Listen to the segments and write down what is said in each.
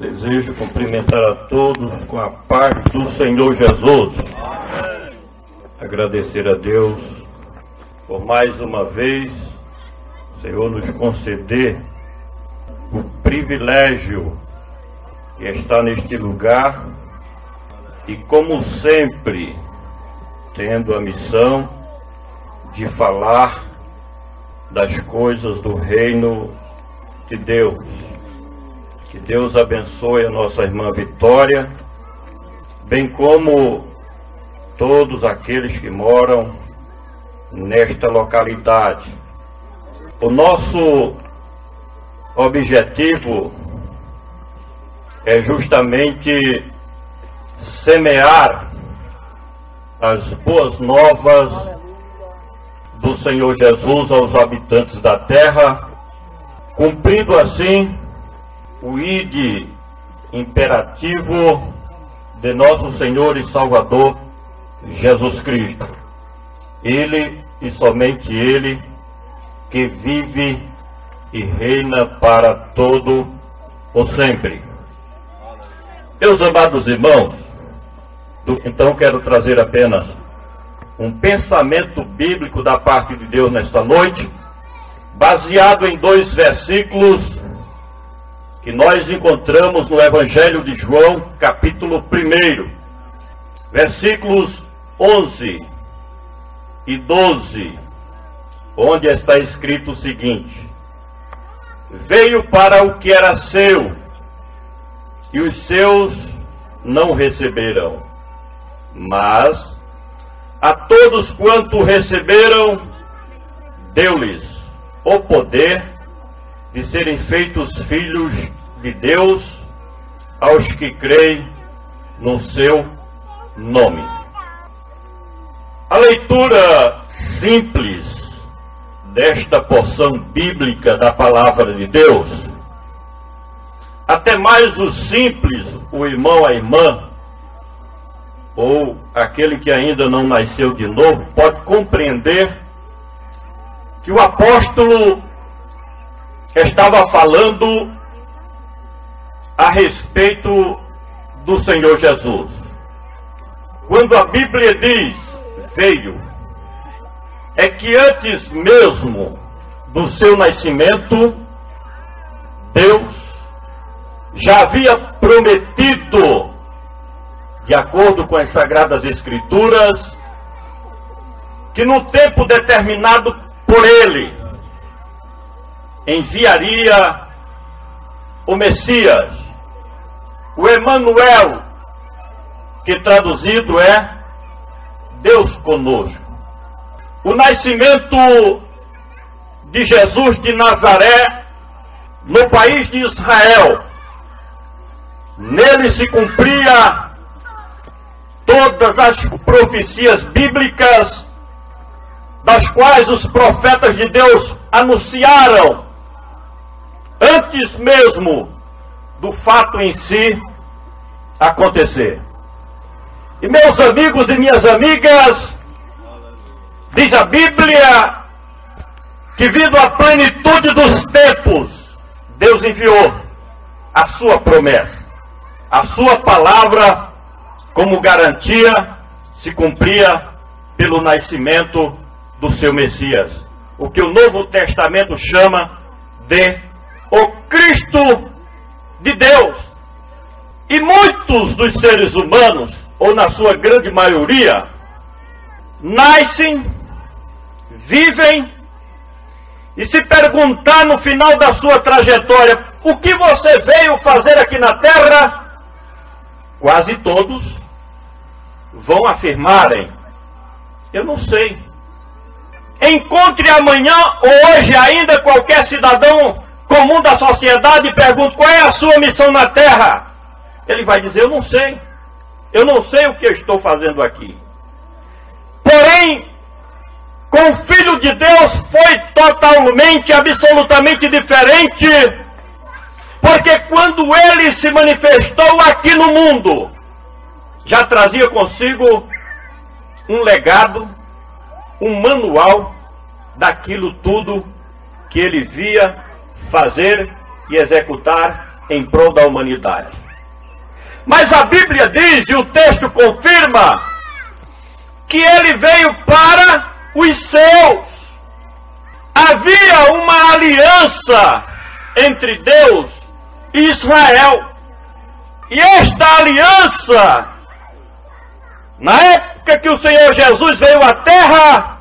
Desejo cumprimentar a todos com a paz do Senhor Jesus. Agradecer a Deus por mais uma vez, o Senhor nos conceder o privilégio de estar neste lugar e, como sempre, tendo a missão de falar das coisas do reino de Deus. Que Deus abençoe a nossa irmã Vitória, bem como todos aqueles que moram nesta localidade. O nosso objetivo é justamente semear as boas novas do Senhor Jesus aos habitantes da terra, cumprindo assim o ide imperativo de nosso Senhor e Salvador Jesus Cristo. Ele e somente Ele que vive e reina para todo o sempre. Meus amados irmãos, então quero trazer apenas um pensamento bíblico da parte de Deus nesta noite, baseado em 2 versículos que nós encontramos no Evangelho de João, capítulo 1, versículos 11 e 12, onde está escrito o seguinte: veio para o que era seu, e os seus não receberam, mas a todos quanto receberam, deu-lhes o poder de serem feitos filhos de Deus, aos que creem no seu nome. A leitura simples desta porção bíblica da palavra de Deus, até mais o simples, o irmão, a irmã, ou aquele que ainda não nasceu de novo, pode compreender que o apóstolo estava falando a respeito do Senhor Jesus. Quando a Bíblia diz veio, é que antes mesmo do seu nascimento, Deus já havia prometido, de acordo com as Sagradas Escrituras, que no tempo determinado por Ele, enviaria o Messias, o Emanuel, que traduzido é Deus conosco. O nascimento de Jesus de Nazaré no país de Israel, nele se cumpria todas as profecias bíblicas das quais os profetas de Deus anunciaram antes mesmo do fato em si acontecer. E meus amigos e minhas amigas, diz a Bíblia que, vindo a plenitude dos tempos, Deus enviou a sua promessa, a sua palavra, como garantia, se cumpria pelo nascimento do seu Messias, o que o Novo Testamento chama de o Cristo de Deus. E muitos dos seres humanos, ou na sua grande maioria, nascem, vivem, e se perguntar no final da sua trajetória, o que você veio fazer aqui na terra? Quase todos vão afirmarem: eu não sei. Encontre amanhã ou hoje ainda qualquer cidadão comum da sociedade e pergunte: qual é a sua missão na terra? Ele vai dizer: eu não sei. Eu não sei o que eu estou fazendo aqui. Porém, com o Filho de Deus foi totalmente, absolutamente diferente, porque quando Ele se manifestou aqui no mundo, já trazia consigo um legado, um manual daquilo tudo que Ele via fazer e executar em prol da humanidade. Mas a Bíblia diz, e o texto confirma, que ele veio para os seus. Havia uma aliança entre Deus e Israel. E esta aliança, na época que o Senhor Jesus veio à terra,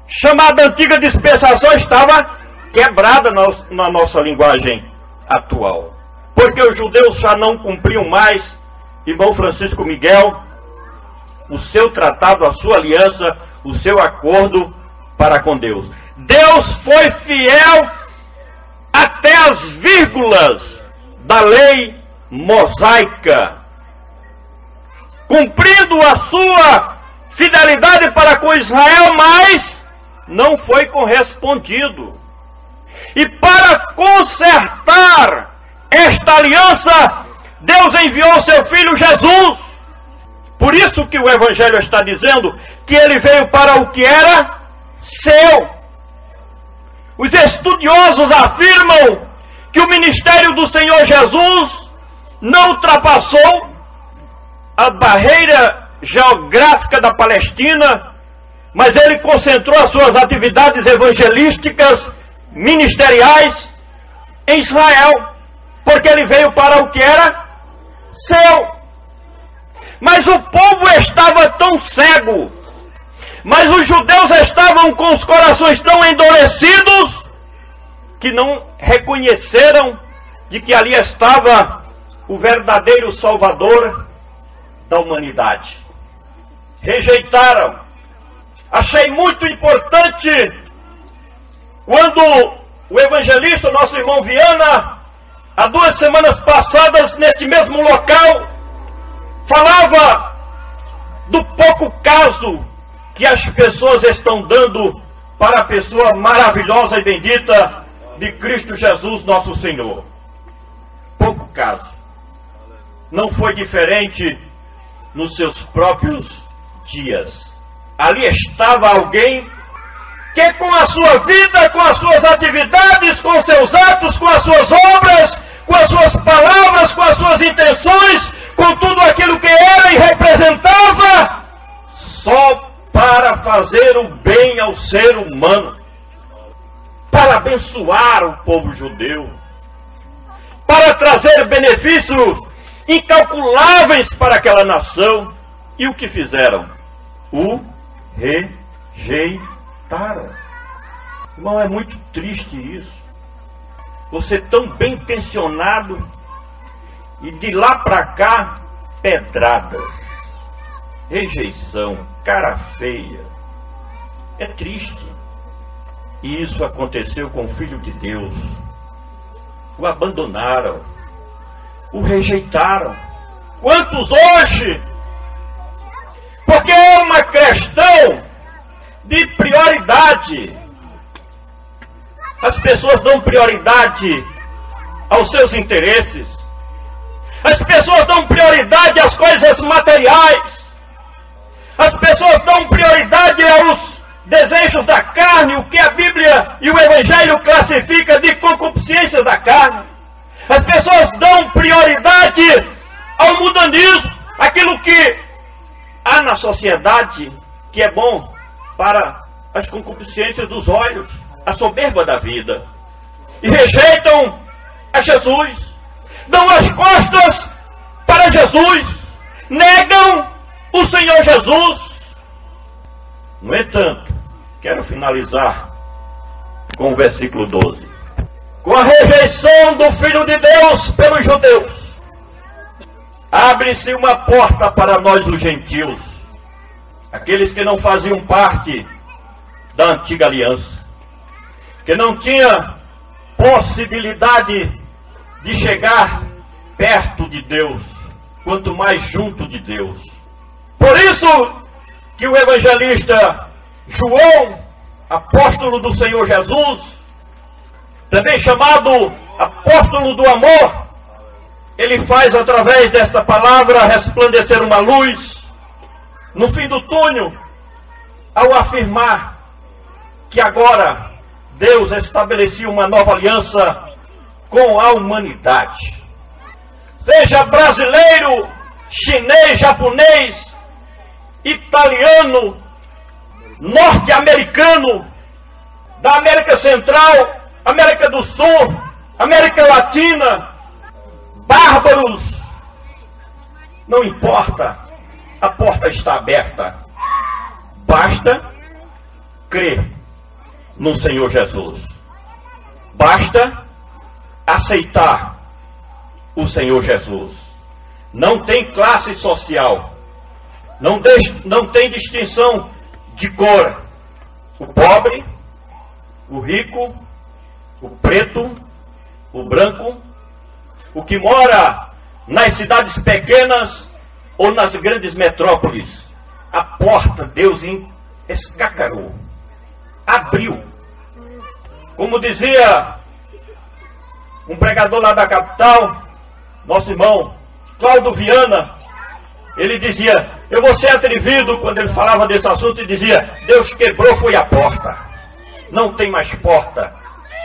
chamada Antiga Dispensação, estava quebrada na nossa linguagem atual. Porque os judeus já não cumpriam mais, irmão Francisco Miguel, o seu tratado, a sua aliança, o seu acordo para com Deus. Deus foi fiel até as vírgulas da lei mosaica, cumprindo a sua fidelidade para com Israel, mas não foi correspondido. E para consertar esta aliança, Deus enviou seu Filho Jesus. Por isso que o Evangelho está dizendo que ele veio para o que era seu. Os estudiosos afirmam que o ministério do Senhor Jesus não ultrapassou a barreira geográfica da Palestina, mas ele concentrou as suas atividades evangelísticas, ministeriais, em Israel, porque ele veio para o que era seu. Mas o povo estava tão cego, mas os judeus estavam com os corações tão endurecidos, que não reconheceram de que ali estava o verdadeiro Salvador da humanidade. Rejeitaram. Achei muito importante quando o evangelista, nosso irmão Viana, há 2 semanas passadas, neste mesmo local, falava do pouco caso que as pessoas estão dando para a pessoa maravilhosa e bendita de Cristo Jesus, nosso Senhor. Pouco caso. Não foi diferente nos seus próprios dias. Ali estava alguém que com a sua vida, com as suas atividades, com seus atos, com as suas obras, com as suas palavras, com as suas intenções, com tudo aquilo que era e representava, só para fazer o bem ao ser humano, para abençoar o povo judeu, para trazer benefícios incalculáveis para aquela nação. E o que fizeram? O rejeitaram. Irmão, é muito triste isso. Você tão bem intencionado e de lá para cá, pedradas, rejeição, cara feia. É triste. E isso aconteceu com o Filho de Deus. O abandonaram, o rejeitaram. Quantos hoje? Porque é uma questão de prioridade. As pessoas dão prioridade aos seus interesses. As pessoas dão prioridade às coisas materiais. As pessoas dão prioridade aos desejos da carne, o que a Bíblia e o Evangelho classifica de concupiscências da carne. As pessoas dão prioridade ao mundanismo, aquilo que há na sociedade que é bom para as concupiscências dos olhos, a soberba da vida. E rejeitam a Jesus, dão as costas para Jesus, negam o Senhor Jesus. No entanto, quero finalizar com o versículo 12. Com a rejeição do Filho de Deus pelos judeus, abre-se uma porta para nós os gentios, aqueles que não faziam parte da antiga aliança, que não tinha possibilidade de chegar perto de Deus, quanto mais junto de Deus. Por isso que o evangelista João, apóstolo do Senhor Jesus, também chamado apóstolo do amor, ele faz através desta palavra resplandecer uma luz no fim do túnel, ao afirmar que agora Deus estabelecia uma nova aliança com a humanidade. Seja brasileiro, chinês, japonês, italiano, norte-americano, da América Central, América do Sul, América Latina, bárbaros, não importa, a porta está aberta. Basta crer no Senhor Jesus. Basta aceitar o Senhor Jesus. Não tem classe social. Não tem distinção de cor. O pobre, o rico, o preto, o branco, o que mora nas cidades pequenas ou nas grandes metrópoles. A porta Deus escacarou, abriu. Como dizia um pregador lá da capital, nosso irmão Cláudio Viana, ele dizia, eu vou ser atrevido quando ele falava desse assunto, e dizia, Deus quebrou foi a porta, não tem mais porta.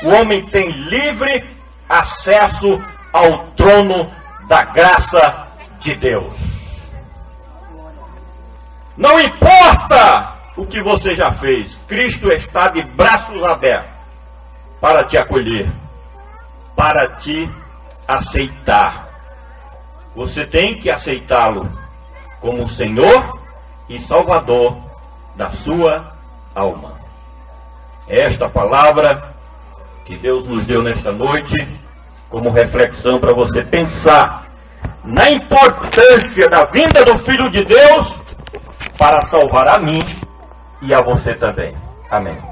O homem tem livre acesso ao trono da graça de Deus. Não importa o que você já fez, Cristo está de braços abertos para te acolher, para te aceitar. Você tem que aceitá-lo como Senhor e Salvador da sua alma. Esta palavra que Deus nos deu nesta noite, como reflexão para você pensar na importância da vinda do Filho de Deus para salvar a mim e a você também. Amém.